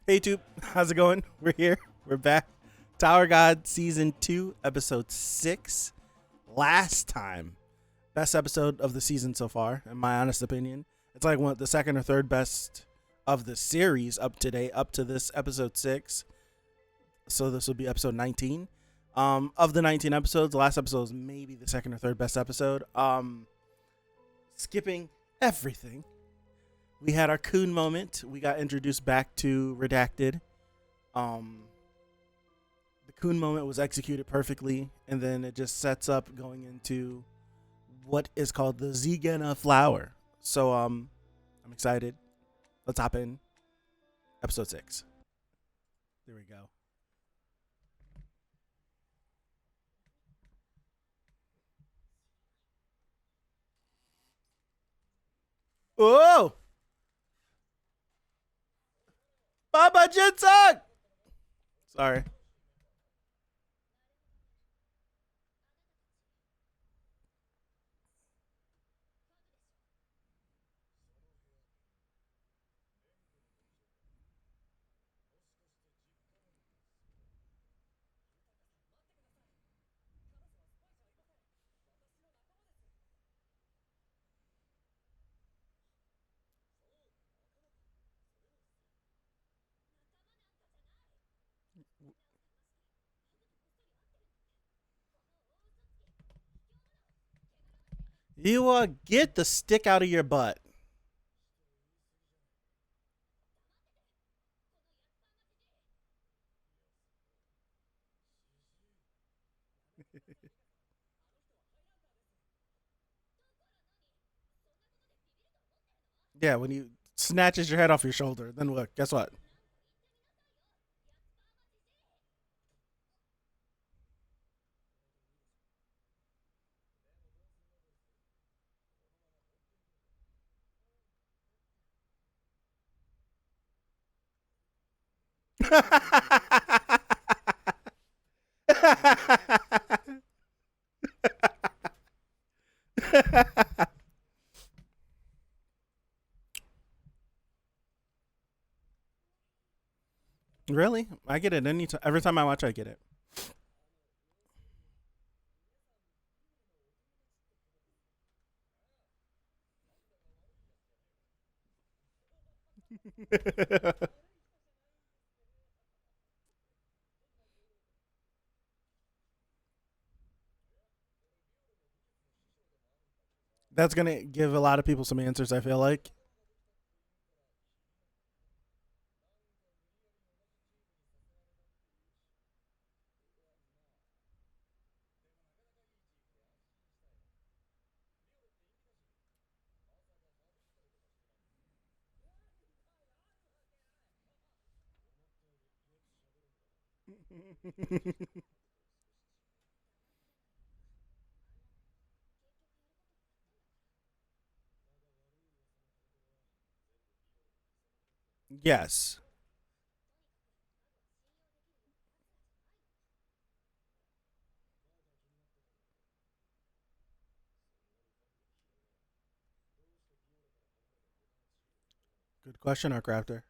Hey YouTube, how's it going? We're here. We're back. Tower God Season 2, Episode 6. Last time. Best episode of the season so far, in my honest opinion. It's like the second or third best of the series up to date, up to this Episode 6. So this will be Episode 19. Of the 19 episodes, the last episode is maybe the second or third best episode. Skipping everything. We had our coon moment. We got introduced back to Redacted. The coon moment was executed perfectly, and then it just sets up going into what is called the Zegena flower. So I'm excited. Let's hop in. Episode 6. There we go. Whoa! Baba Jinsung! Sorry. You get the stick out of your butt. Yeah, when he snatches your head off your shoulder, then what? Guess what? Really? I get it every time I watch. I get it. That's gonna give a lot of people some answers. I feel like. Yes. Good question, our crafter.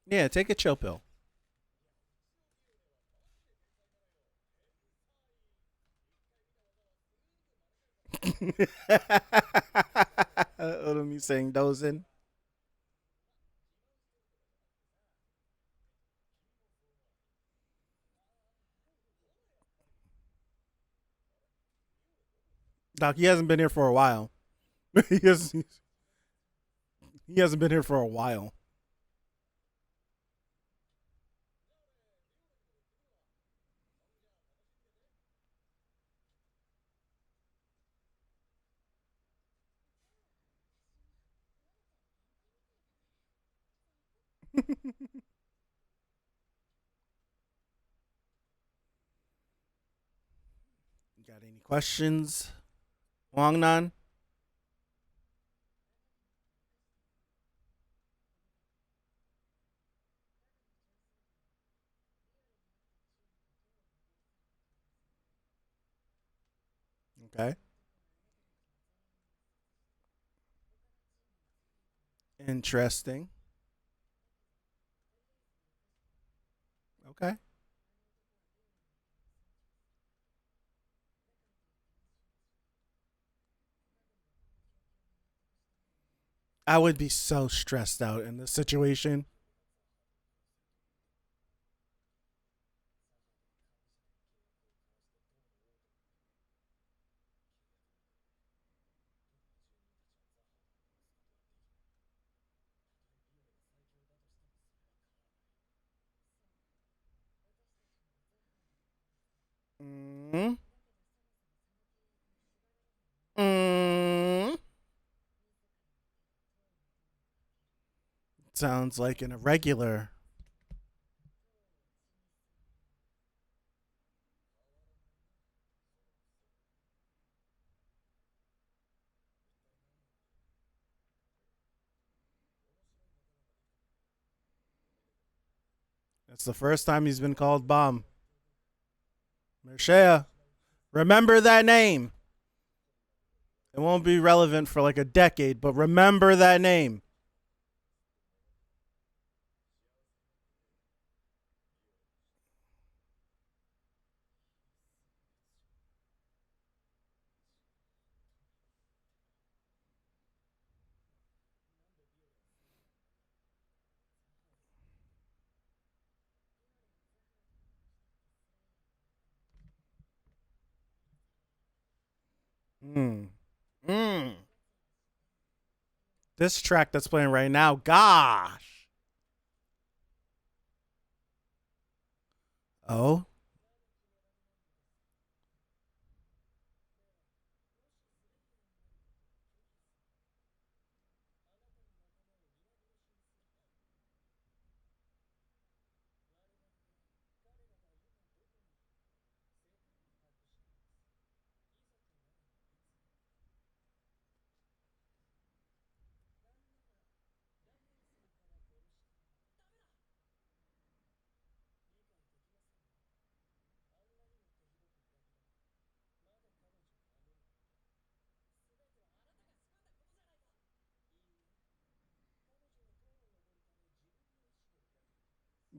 Yeah, take a chill pill. What am I saying? Dozing. Doc, he hasn't been here for a while. he, has, he hasn't been here for a while. Got any questions, Wangnan? Okay. Interesting. Okay. I would be so stressed out in this situation. Mm. Mm. Sounds like an irregular. That's the first time he's been called bomb. Mirchea, remember that name. It won't be relevant for like a decade, but remember that name. Mm. Mm. This track that's playing right now, gosh. Oh,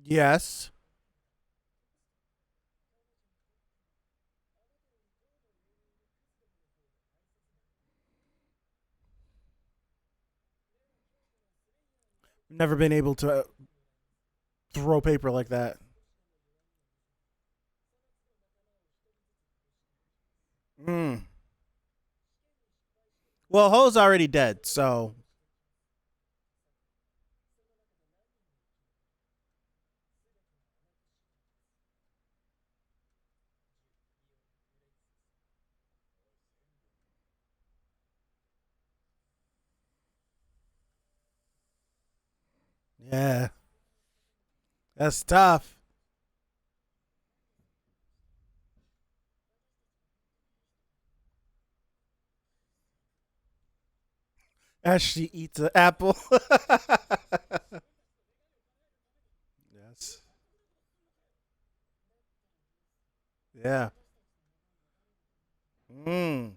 yes. Never been able to throw paper like that. Mm. Well, Ho's already dead, so yeah, that's tough. As she eats an apple. Yes. Yeah. Mm.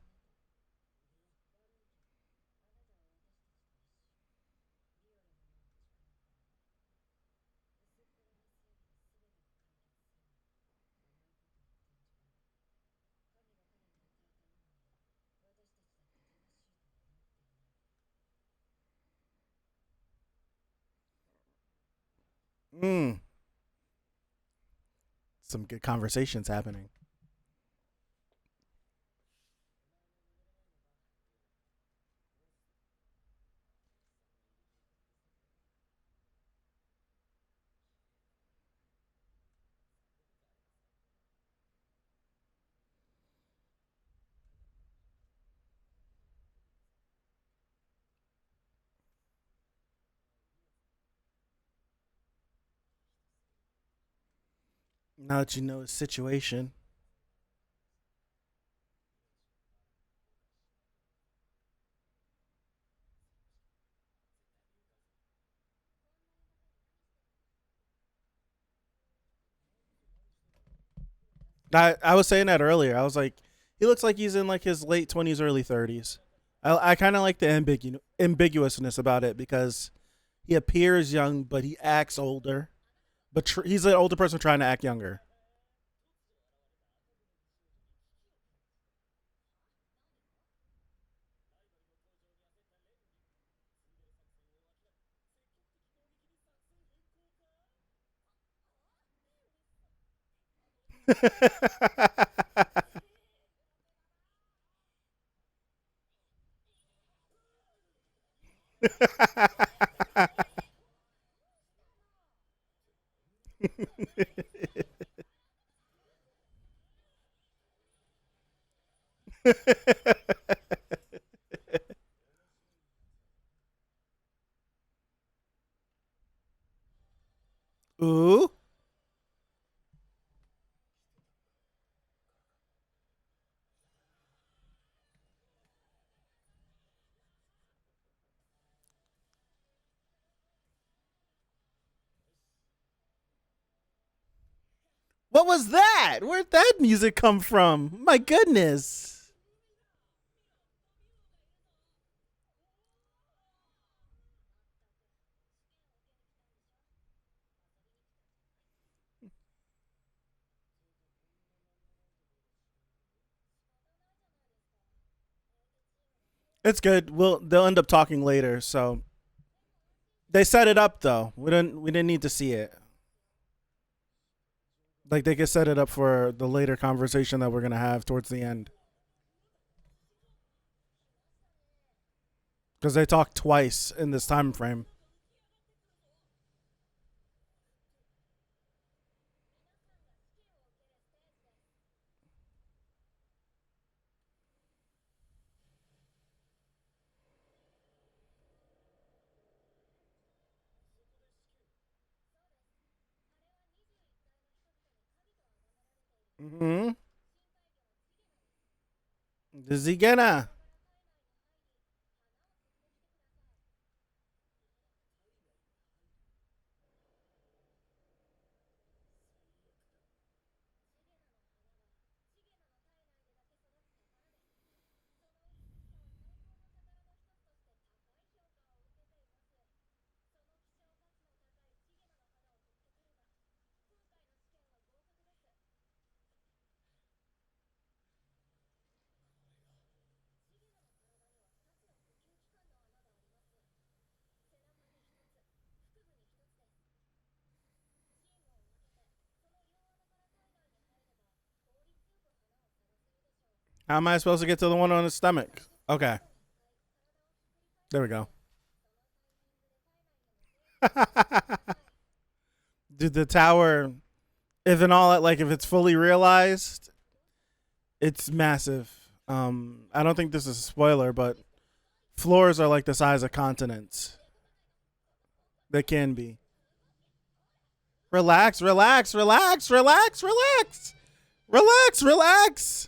Mm. Some good conversations happening. Now that you know his situation. I was saying that earlier. I was like, he looks like he's in like his late 20s, early 30s. I kind of like the ambiguousness about it because he appears young, but he acts older. But he's an older person trying to act younger. Ooh. What was that? Where'd that music come from? My goodness. It's good. They'll end up talking later, so they set it up though. We didn't need to see it. Like they could set it up for the later conversation that we're gonna have towards the end. Because they talk twice in this time frame. Mm-hmm. The Zigena. How am I supposed to get to the one on his stomach? Okay, there we go. Dude, the tower, if and all, like if it's fully realized, it's massive. I don't think this is a spoiler, but floors are like the size of continents. They can be. Relax, relax, relax, relax, relax, relax, relax.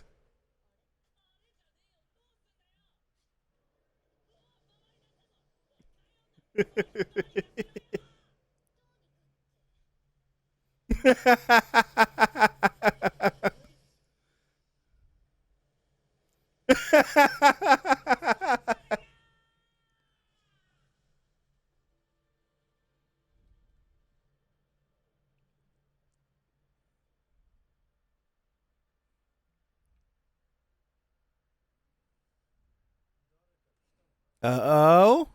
Oh.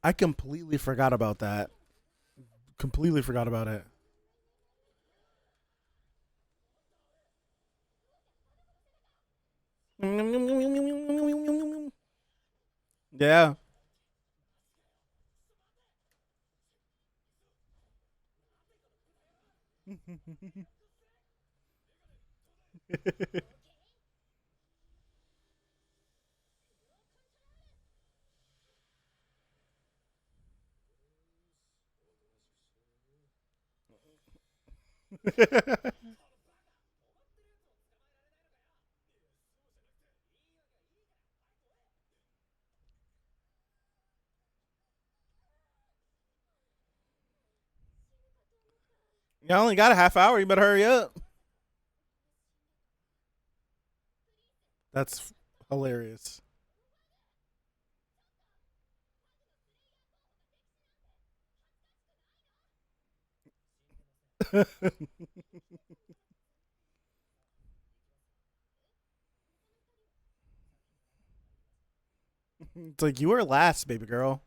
I completely forgot about that. Completely forgot about it. Yeah. You only got a half hour. You better hurry up. That's hilarious. It's like you were last, baby girl.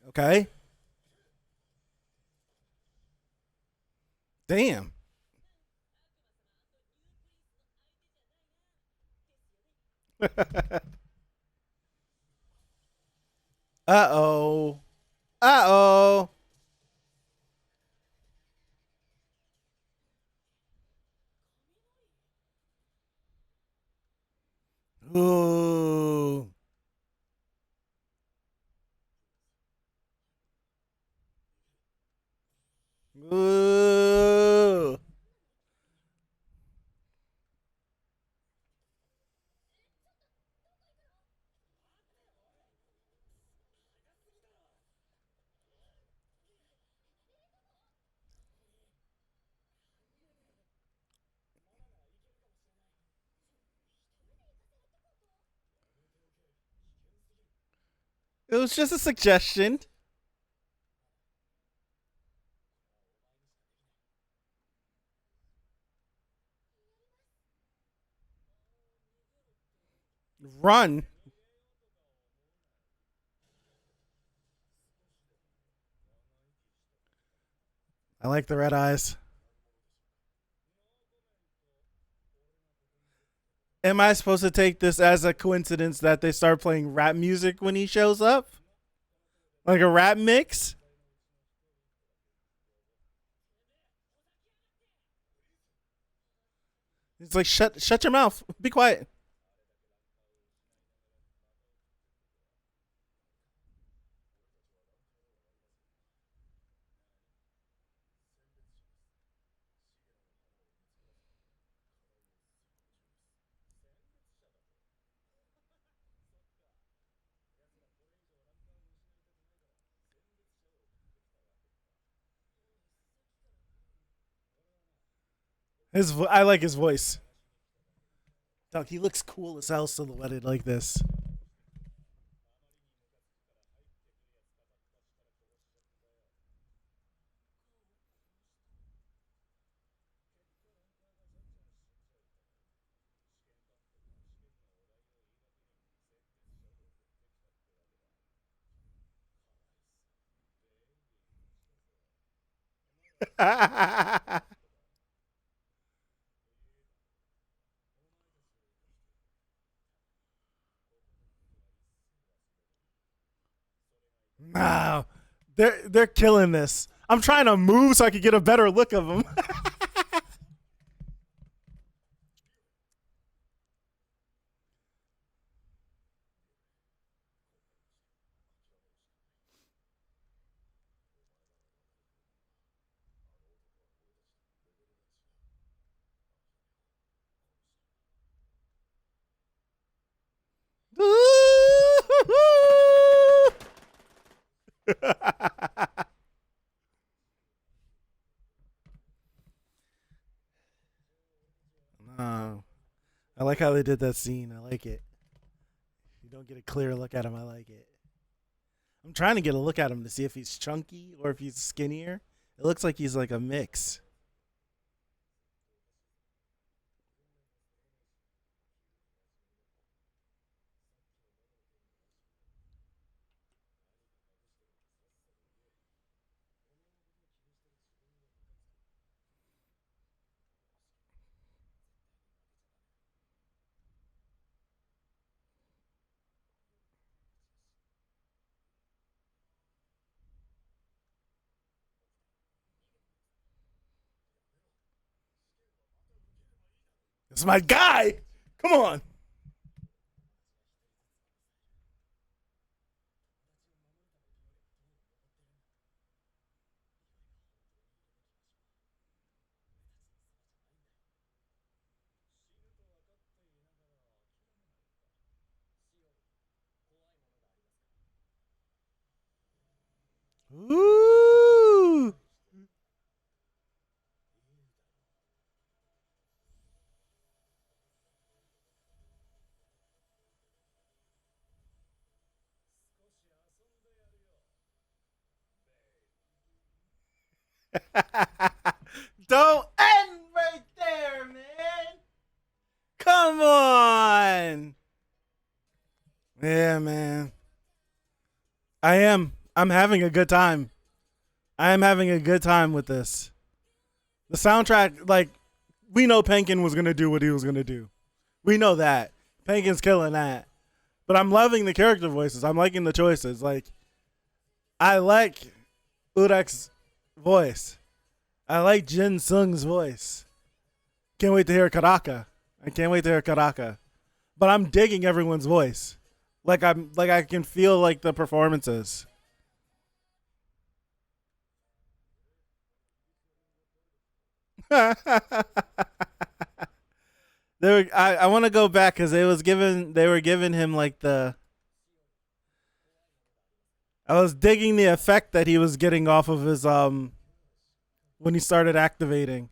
Okay. Damn. Uh-oh. Uh-oh. Ooh. Ooh. It was just a suggestion. Run. I like the red eyes. Am I supposed to take this as a coincidence that they start playing rap music when he shows up? Like a rap mix? It's like shut your mouth. Be quiet. I like his voice. Dog, he looks cool as hell silhouetted like this. Wow. They're killing this. I'm trying to move so I could get a better look of him. Oh, I like how they did that scene. I like it. You don't get a clear look at him. I like it. I'm trying to get a look at him to see if he's chunky or if he's skinnier. It looks like he's like a mix. It's my guy. Come on. Ooh. Don't end right there, man. Come on. Yeah, man. I am. I'm having a good time. I am having a good time with this. The soundtrack, like, we know Penkin was going to do what he was going to do. We know that. Penkin's killing that. But I'm loving the character voices. I'm liking the choices. Like, I like Urek's voice. I like Jin Sung's voice. Can't wait to hear Karaka. I can't wait to hear Karaka. But I'm digging everyone's voice. I can feel like the performances. I want to go back because they were giving him like the. I was digging the effect that he was getting off of his when he started activating.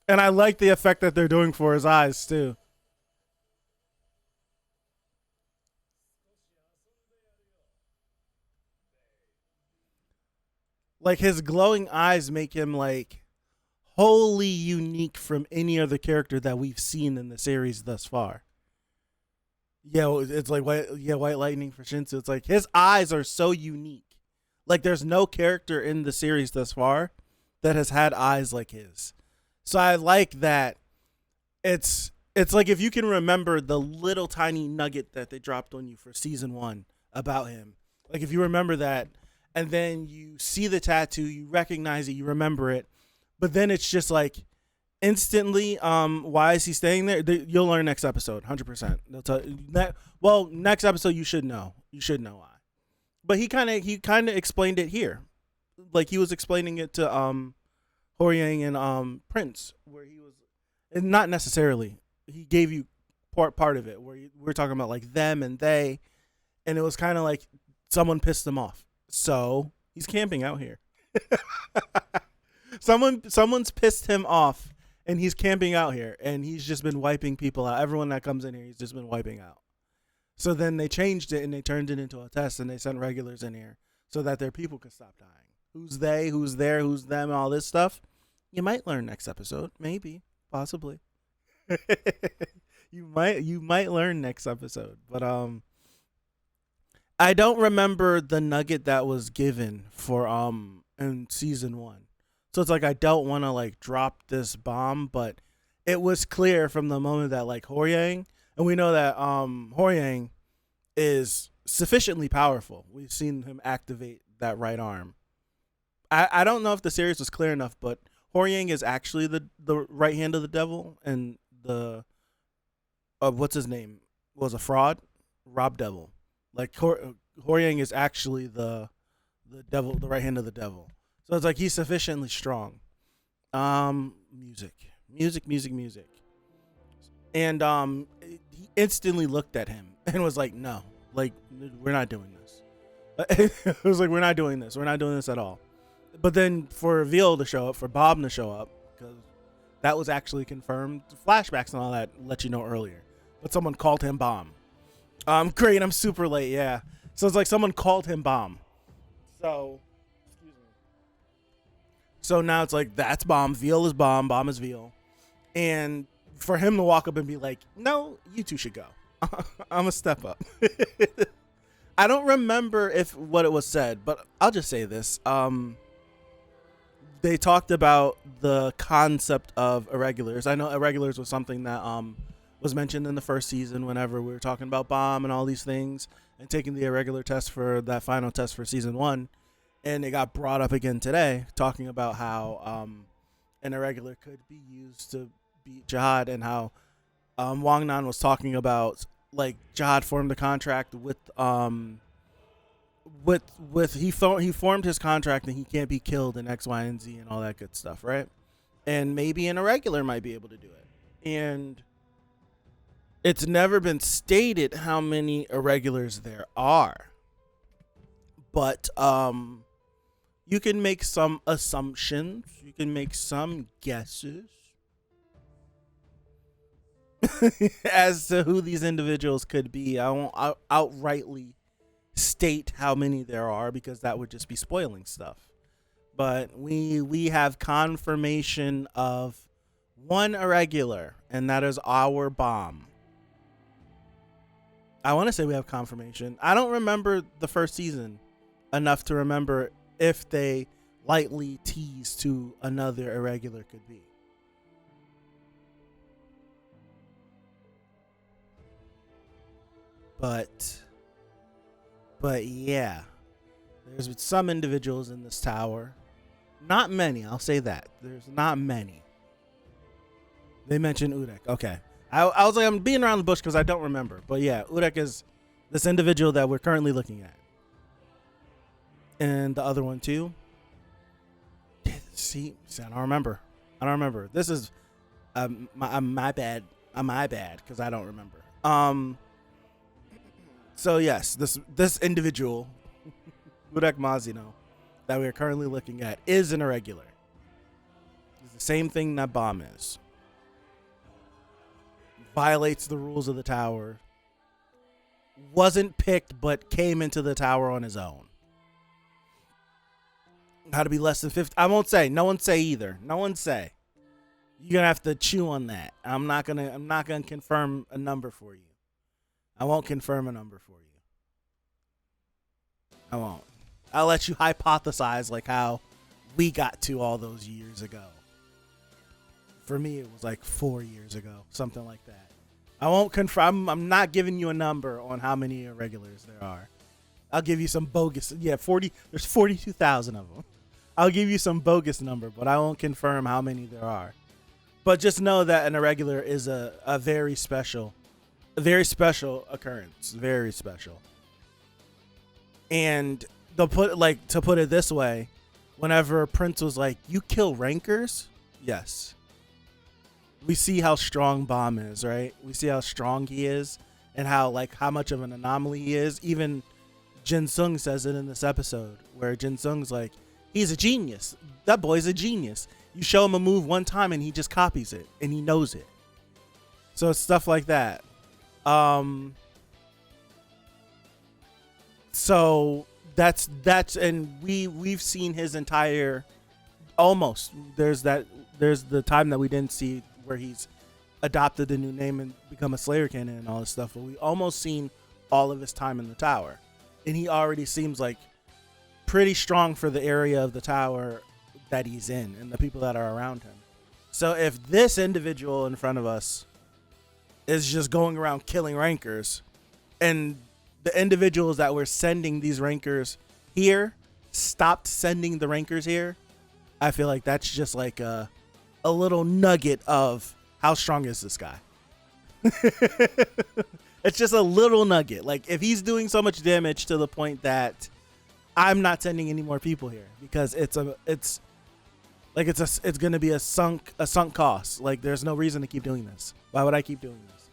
And I like the effect that they're doing for his eyes too. Like his glowing eyes make him like wholly unique from any other character that we've seen in the series thus far. Yeah, it's like White Lightning for Shinsu. It's like his eyes are so unique. Like there's no character in the series thus far that has had eyes like his. So I like that. It's like if you can remember the little tiny nugget that they dropped on you for season 1 about him. Like if you remember that and then you see the tattoo, you recognize it, you remember it, but then it's just like instantly, why is he staying there? You'll learn next episode, 100%. They'll tell you that. Well, next episode you should know. You should know why. But he kind of explained it here, like he was explaining it to Horyang and Prince, where he was, and not necessarily. He gave you part of it where we're talking about like them and they, and it was kind of like someone pissed him off, so he's camping out here. Someone's pissed him off, and he's camping out here, and he's just been wiping people out. Everyone that comes in here, he's just been wiping out. So then they changed it and they turned it into a test, and they sent regulars in here so that their people could stop dying. Who's they? Who's there? Who's them? All this stuff. You might learn next episode, maybe, possibly. you might learn next episode, but I don't remember the nugget that was given for in season 1. So it's like I don't want to like drop this bomb, but it was clear from the moment that like Horyang, and we know that Horyang is sufficiently powerful. We've seen him activate that right arm. I don't know if the series was clear enough, but Horyang is actually the right hand of the devil, and the what's his name was a fraud, Rob Devil. Like Horyang is actually the devil, the right hand of the devil. So it's like he's sufficiently strong. Music. And he instantly looked at him and was like, no, like, we're not doing this. It was like, we're not doing this. We're not doing this at all. But then for Viole to show up, for Bob to show up, because that was actually confirmed. Flashbacks and all that let you know earlier. But someone called him Bomb. Great, I'm super late, yeah. So it's like someone called him Bomb. So, excuse me. So now it's like, that's Bomb. Viole is Bomb. Bomb is Viole. And for him to walk up and be like, no, you two should go. I'm a step up. I don't remember what it was said, but I'll just say this. They talked about the concept of irregulars. I know irregulars was something that was mentioned in the first season whenever we were talking about Bomb and all these things and taking the irregular test for that final test for season 1. And it got brought up again today, talking about how an irregular could be used to beat Jihad, and how Wang Nan was talking about like Jihad formed a contract with he formed his contract and he can't be killed in X, Y, and Z and all that good stuff, right? And maybe an irregular might be able to do it. And it's never been stated how many irregulars there are. But you can make some assumptions. You can make some guesses as to who these individuals could be. I won't outrightly state how many there are because that would just be spoiling stuff. But we have confirmation of one irregular, and that is our bomb. I want to say we have confirmation. I don't remember the first season enough to remember if they lightly teased to another irregular could be. But yeah, there's some individuals in this tower. Not many, I'll say that. There's not many. They mentioned Urek. Okay. I was like, I'm being around the bush because I don't remember. But yeah, Urek is this individual that we're currently looking at. And the other one too. See, I don't remember. This is my bad. My bad because I don't remember. So yes, this individual, Urek Mazino, that we are currently looking at is an irregular. It's the same thing that Bomb is. Violates the rules of the tower. Wasn't picked, but came into the tower on his own. How to be less than 50? I won't say. No one say either. No one say. You're gonna have to chew on that. I'm not gonna confirm a number for you. I won't confirm a number for you. I won't. I'll let you hypothesize like how we got to all those years ago. For me, it was like 4 years ago, something like that. I won't confirm. I'm not giving you a number on how many irregulars there are. I'll give you some bogus. Yeah, 40. There's 42,000 of them. I'll give you some bogus number, but I won't confirm how many there are. But just know that an irregular is a very special occurrence. Very special. And to put it this way, whenever Prince was like, "You kill rankers?" Yes. We see how strong Bomb is, right? We see how strong he is and how much of an anomaly he is. Even Jin Sung says it in this episode where Jin Sung's like, he's a genius. That boy's a genius. You show him a move one time and he just copies it and he knows it. So it's stuff like that. So that's and we've seen his entire almost. There's the time that we didn't see where he's adopted a new name and become a Slayer Cannon and all this stuff, but we almost seen all of his time in the tower. And he already seems like pretty strong for the area of the tower that he's in and the people that are around him. So if this individual in front of us is just going around killing rankers, and the individuals that were sending these rankers here stopped sending the rankers here, I feel like that's just like a little nugget of how strong is this guy. It's just a little nugget. Like if he's doing so much damage to the point that I'm not sending any more people here because it's going to be a sunk cost. Like there's no reason to keep doing this. Why would I keep doing this?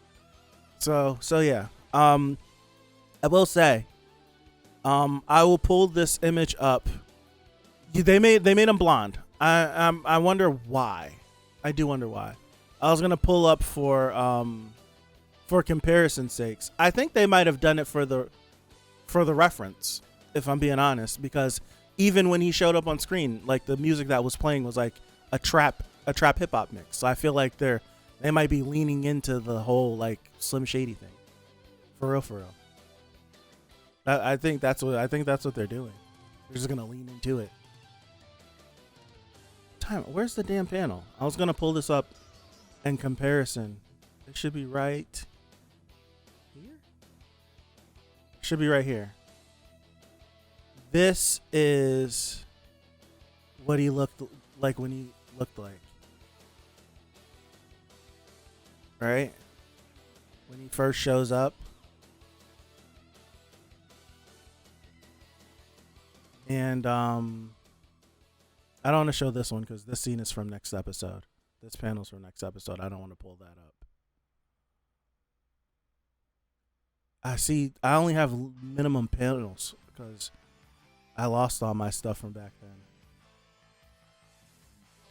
So yeah. I will say, I will pull this image up. They made him blonde. I wonder why. I do wonder why. I was gonna pull up for comparison sakes. I think they might have done it for the reference, if I'm being honest, because even when he showed up on screen, like the music that was playing was like a trap hip hop mix. So I feel like they might be leaning into the whole like Slim Shady thing. For real. I think that's what they're doing. They're just gonna lean into it. Where's the damn panel? I was gonna pull this up in comparison. It should be right here. Should be right here. This is what he looked like when he looked like. right? When he first shows up. And I don't want to show this one because this scene is from next episode. This panel's from next episode. I don't want to pull that up. I only have minimum panels because I lost all my stuff from back then.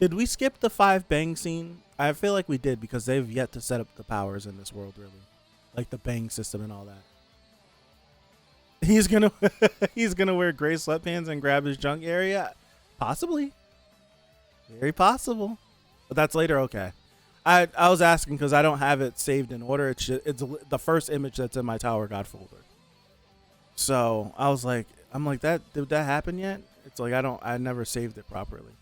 Did we skip the 5 bang scene? I feel like we did because they've yet to set up the powers in this world, really. Like the bang system and all that. He's gonna wear gray sweatpants and grab his junk area? Possibly. Very possible. But that's later, okay. I was asking because I don't have it saved in order. It's the first image that's in my Tower God folder. So I was like, did that happen yet? It's like I never saved it properly.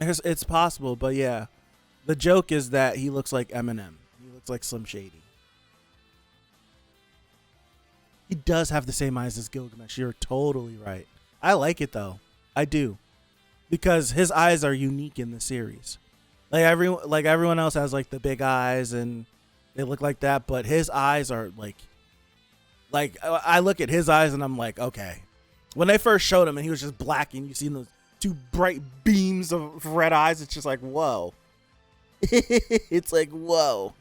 It's possible, but yeah. The joke is that he looks like Eminem. He looks like Slim Shady. He does have the same eyes as Gilgamesh. You're totally right. I like it though. I do. Because his eyes are unique in the series. Like everyone else has like the big eyes and they look like that, but his eyes are like I look at his eyes and I'm like, okay. When they first showed him and he was just black and you see those 2 bright beams of red eyes, it's just like, whoa. It's like, whoa.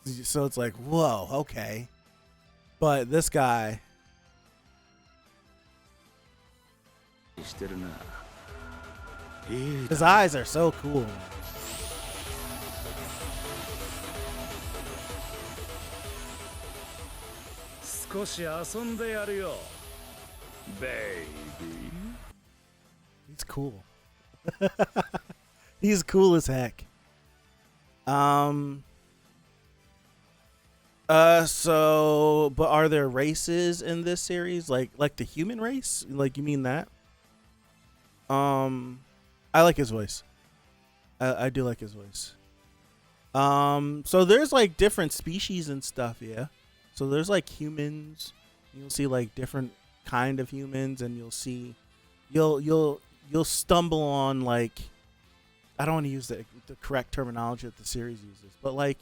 So it's like, whoa, okay. But this guy, his eyes are so cool. Baby. He's cool. He's cool as heck. So, but are there races in this series? Like the human race? Like, you mean that? I like his voice. I do like his voice. So there's like different species and stuff, yeah. So there's like humans. You'll see like different kind of humans, and you'll stumble on like, I don't want to use the correct terminology that the series uses, but like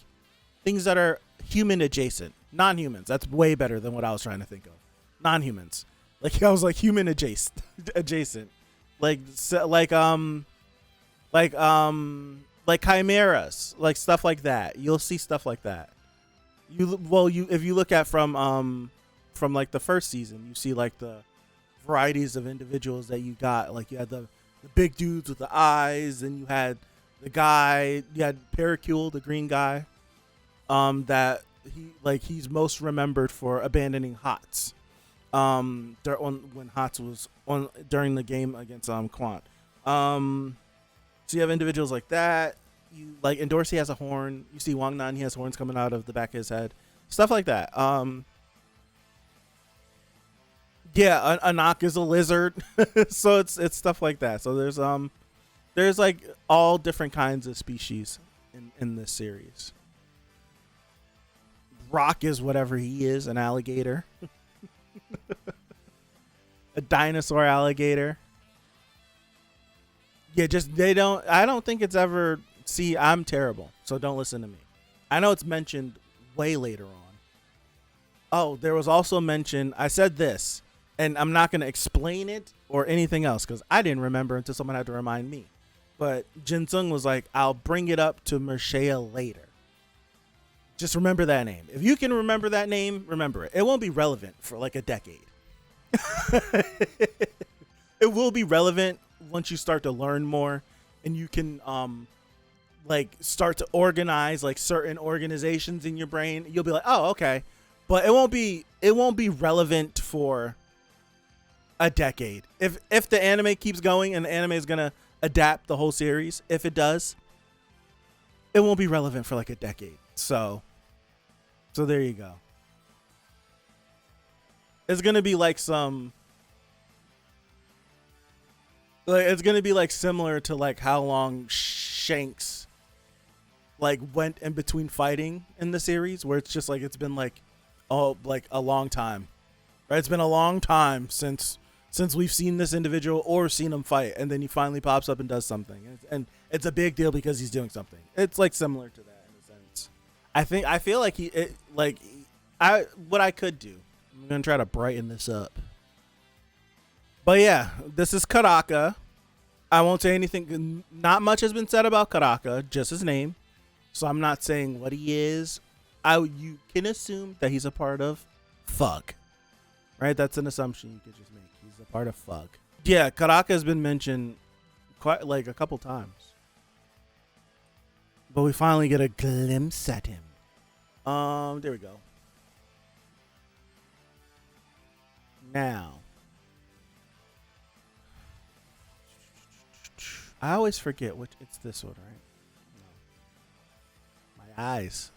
things that are human adjacent, non-humans. That's way better than what I was trying to think of. Non-humans. Like I was like human adjacent, like chimeras, like stuff like that. You'll see stuff like that. If you look at from like the first season, you see like the varieties of individuals that you got. Like you had the big dudes with the eyes, and you had Pericule, the green guy, that he's most remembered for abandoning Hots, when Hots was on during the game against Quant. So you have individuals like that. You like, and Dorsey has a horn. You see Wang Nan, he has horns coming out of the back of his head, stuff like that. Yeah, Anak is a lizard. So it's stuff like that. So there's like all different kinds of species in this series. Rock is whatever he is, an alligator. A dinosaur alligator. Yeah, I don't think it's ever, see, I'm terrible, so don't listen to me. I know it's mentioned way later on. Oh, there was also mention, I said this, and I'm not going to explain it or anything else because I didn't remember until someone had to remind me. But Jin Sung was like, I'll bring it up to Mirchea later. Just remember that name. If you can remember that name, remember it. It won't be relevant for like a decade. It will be relevant once you start to learn more and you can like start to organize like certain organizations in your brain. You'll be like, oh, okay. But it won't be relevant for a decade. If the anime keeps going and the anime is gonna adapt the whole series, if it does, it won't be relevant for like a decade. So there you go. It's gonna be like it's gonna be like similar to like how long Shanks like went in between fighting in the series, where it's just like it's been like a long time, right? It's been a long time since since we've seen this individual or seen him fight, and then he finally pops up and does something, and it's a big deal because he's doing something. It's like similar to that in a sense. I feel like what I could do. I'm gonna try to brighten this up. But yeah, this is Karaka. I won't say anything. Not much has been said about Karaka, just his name. So I'm not saying what he is. You can assume that he's a part of Fug. Right? That's an assumption you could just make. He's a part of Fug. Yeah, Karaka has been mentioned quite like a couple times. But we finally get a glimpse at him. There we go. Now, I always forget which. It's this one, right? No. My eyes.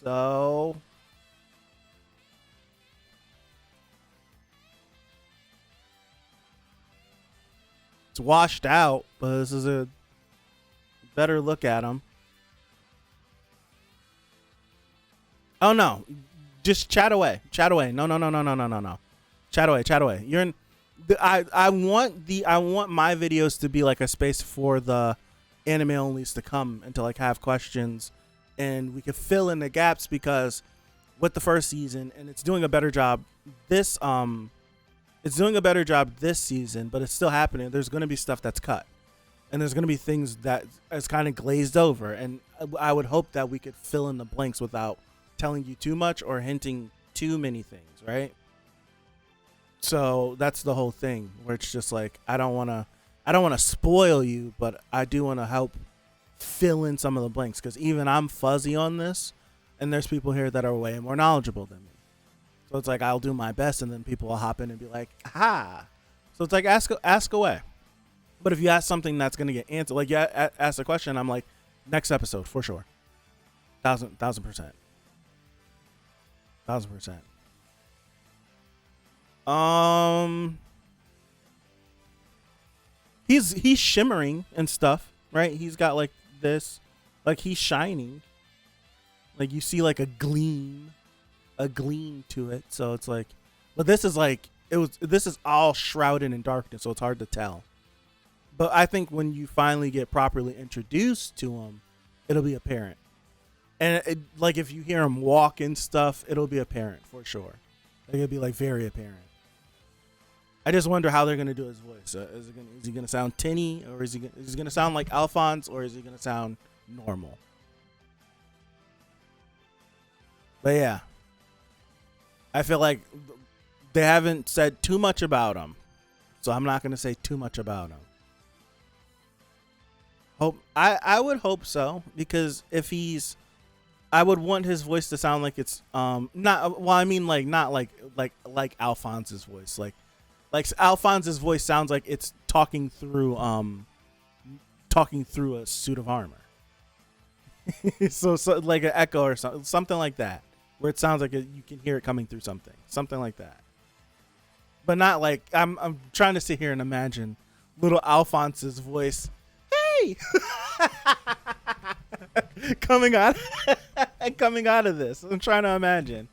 So it's washed out, but this is a better look at him. Oh no, just chat away. Chat away. No. Chat away. You're in. I want my videos to be like a space for the anime onlys to come and to like have questions, and we could fill in the gaps because with the first season, and it's doing a better job this season, but it's still happening. There's going to be stuff that's cut, and there's going to be things that is kind of glazed over, and I would hope that we could fill in the blanks without telling you too much or hinting too many things, right? So that's the whole thing, where it's just like I don't want to spoil you, but I do want to help fill in some of the blanks, because even I'm fuzzy on this, and there's people here that are way more knowledgeable than me. So it's like I'll do my best, and then people will hop in and be like, "Ha!" So it's like ask away. But if you ask something that's gonna get answered, like you ask a question, I'm like, next episode for sure, 1000%. He's shimmering and stuff, right? He's got like this, like he's shining. Like you see like a gleam to it. So it's like, but this is like, this is all shrouded in darkness, so it's hard to tell. But I think when you finally get properly introduced to him, it'll be apparent. And like if you hear him walk and stuff, it'll be apparent for sure. Like, it'll be like very apparent. I just wonder how they're gonna do his voice. Is he gonna sound tinny, or is he gonna sound like Alphonse, or is he gonna sound normal? But yeah, I feel like they haven't said too much about him, so I'm not gonna say too much about him. I would hope so, because if I would want his voice to sound like it's not, well, I mean like not like Alphonse's voice, like Alphonse's voice sounds like it's talking through a suit of armor. so like an echo or something like that, where it sounds like you can hear it coming through something like that. But not like I'm trying to sit here and imagine little Alphonse's voice, hey, coming out of this. I'm trying to imagine.